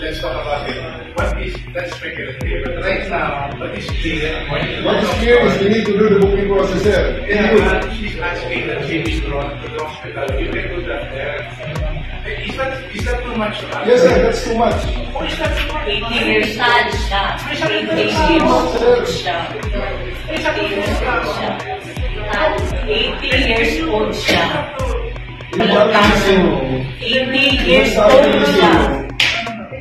let's talk about it. Let's make it clear. But right now, what is clear? What is clear is we need to do the booking process there. Yeah, she's asking that she is brought to the hospital. You can do that there. Is that too much? Yes, sir, that's too much. Oh, is that too much? 80 years old siya. 80 years old siya. 80 years old siya.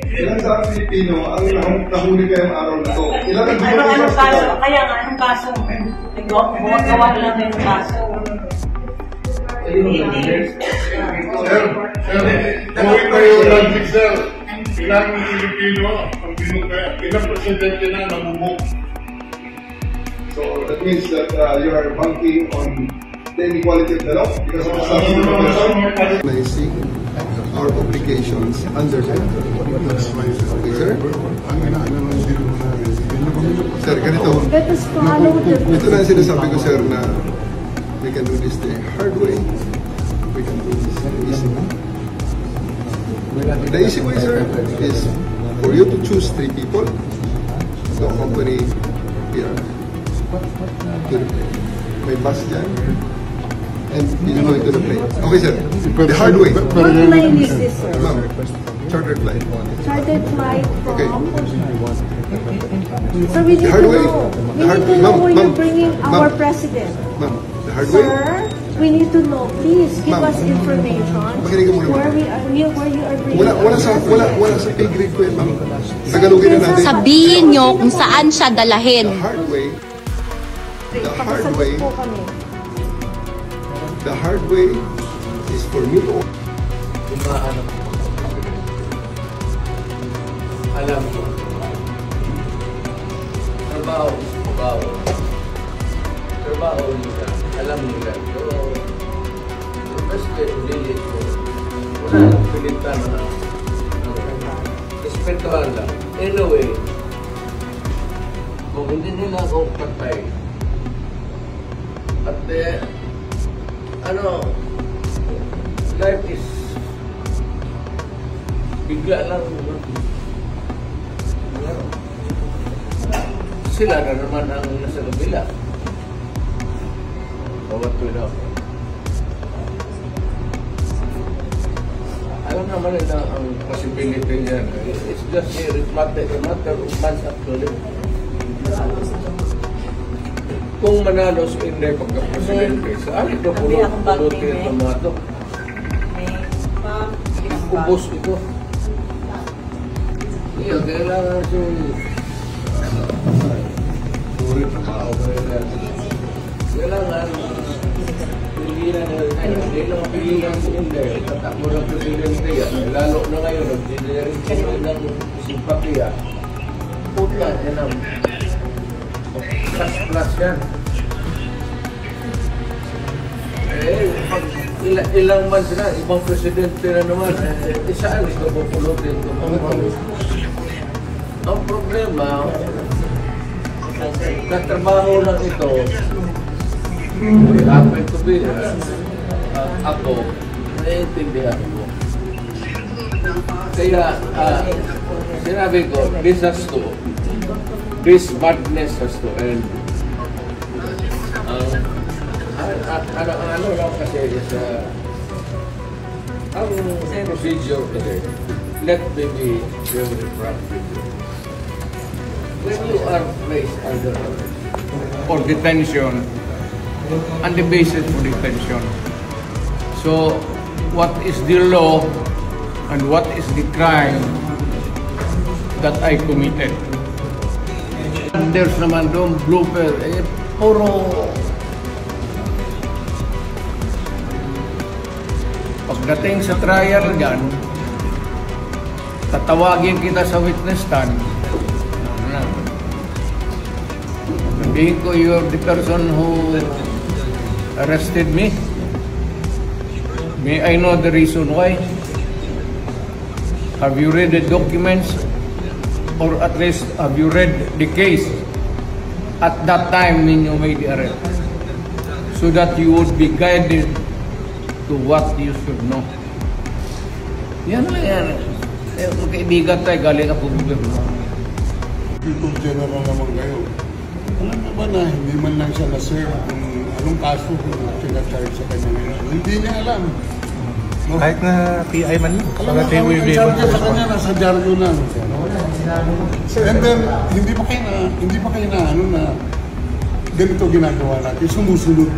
Ilan sa Pilipino ang nahuli kayong araw na to? Ilan ang Anong kaso? Kaya nga, anong kaso? Gawa lang yung kaso. Sir, Kung kayo lang sir, ilang Pilipino ang binukay, ilang presidente na namumuk. so that means that you are banking on the inequality of the law because of the statute of limitations. Recognizing our obligations under the okay, sir? Sir, ganito. Ito na yung sinasabi ko, sir, na we can do this the hard way. We can do this easy way. The easy way, sir, is for you to choose 3 people to accompany here to the plane. May bus dyan, and you're going to the plane. Okay, sir. The hard way. What plane is this, sir? Ma'am, chartered flight. Chartered flight from? Okay. So we need The hard to way. know. The We hard need to way. know Ma'am, where ma'am, you're bringing our ma'am. president. Ma'am, the hard way. Sir, we need to know. Please give Ma'am. us information Makinig ka muna, ma'am. where you are bringing. Wala sa pay grade ko yun, ma'am. Tagalogin na natin. Sabihin nyo kung saan siya dalahin. The hard way. The hard Pagkasagot way. po kami. The hard way is for me to. Alam mo, trabaho nila, alam nila, pero best really ko, wala nang pilitan na respetuhan lang. Anyway, kung hindi nila ako patay, at life is bigla lang. Sila na naman ang nasa kabila. Bawat tuloy ako. Alam naman nila ang possibility niya. It's just a matter of months actually. Kung manalo si Inday pagka-presidente, saan ito pulutin ito mga ito? Ubus ito. Iya, kailangan kailangan pigilan si Inday, tatakbo ng presidente yan, lalo na ngayon, nag-generate ng simpatiya. Puta, yan ang plus yan. Pag ilang months na, ibang presidente na naman, saan ito pupulutin ito? Ang problema, katrabaho lang ito, happen to be ako, naiintindihan ko. Kaya, sinabi ko, this madness has to end. Ano lang kasi is, ang procedure kasi, let me be very frank with you. When you are placed under or detention, and the basis for detention. So, what is the law and what is the crime that I committed? And there's naman doon blooper, puro pagdating sa trial dyan, tatawagin kita sa witness stand. Sabihin ko, you're the person who arrested me. May I know the reason why? Have you read the documents? Or at least, have you read the case at that time when you made the arrest? So that you would be guided to what you should know. Yan lang yan. magkaibigan tayo, galing ako gobyerno. YouTube General naman kayo. Alam mo ba na hindi man lang siya na-serve kung anong kaso kung sinacharge sa kanya ngayon? Hindi niya alam. No? Kahit na PI man yun. Alam mo, ang charge sa kanya nasa dyaryo lang. And then, hindi pa kayo na ano na ganito ginagawa natin. Sumusunod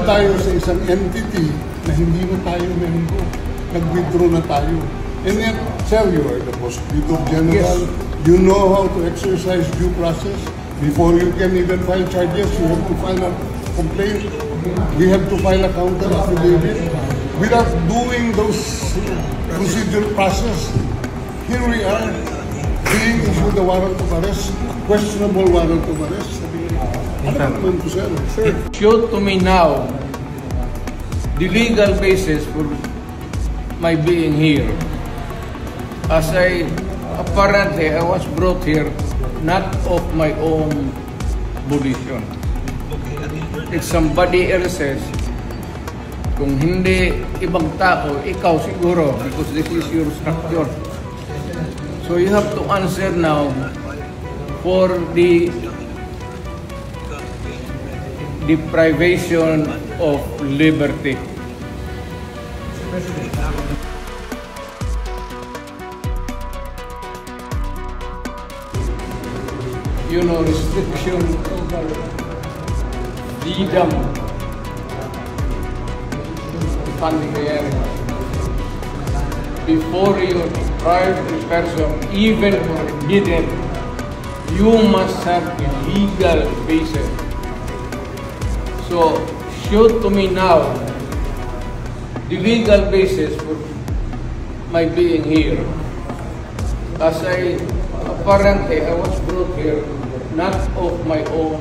tayo sa isang entity na hindi na tayo member. Nag-withdraw na tayo. And yet, sir, you are the Prosecutor General. Yes. You know how to exercise due process. Before you can even file charges, you have to file a complaint. We have to file a counter affidavit. Without doing those procedural process, here we are being issued a warrant of arrest, questionable warrant of arrest. Ano naman po, sir? Sir. Show to me now the legal basis for my being here. As apparently I was brought here not of my own volition. If somebody else says, kung hindi ibang tao, ikaw siguro, because this is your structure. So you have to answer now for the deprivation of liberty. You know, restriction over freedom, familiarity. Before you deprive a person, even forbidden, you must have a legal basis. So, show to me now the legal basis for my being here. As apparently I was brought here not of my own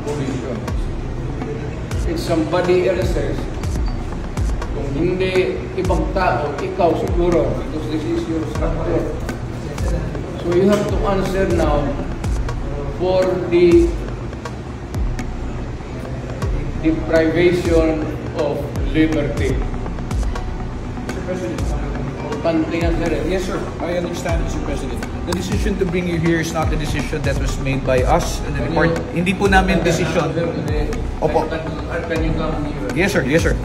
volition. If somebody else says, kung hindi ibang tao, ikaw siguro, because this is your structure. So you have to answer now for the deprivation of liberty. Mr. President. Yes, sir. I understand, Mr. President. The decision to bring you here is not a decision that was made by us. Hindi po namin decision. Opo. Yes, sir. Yes, sir.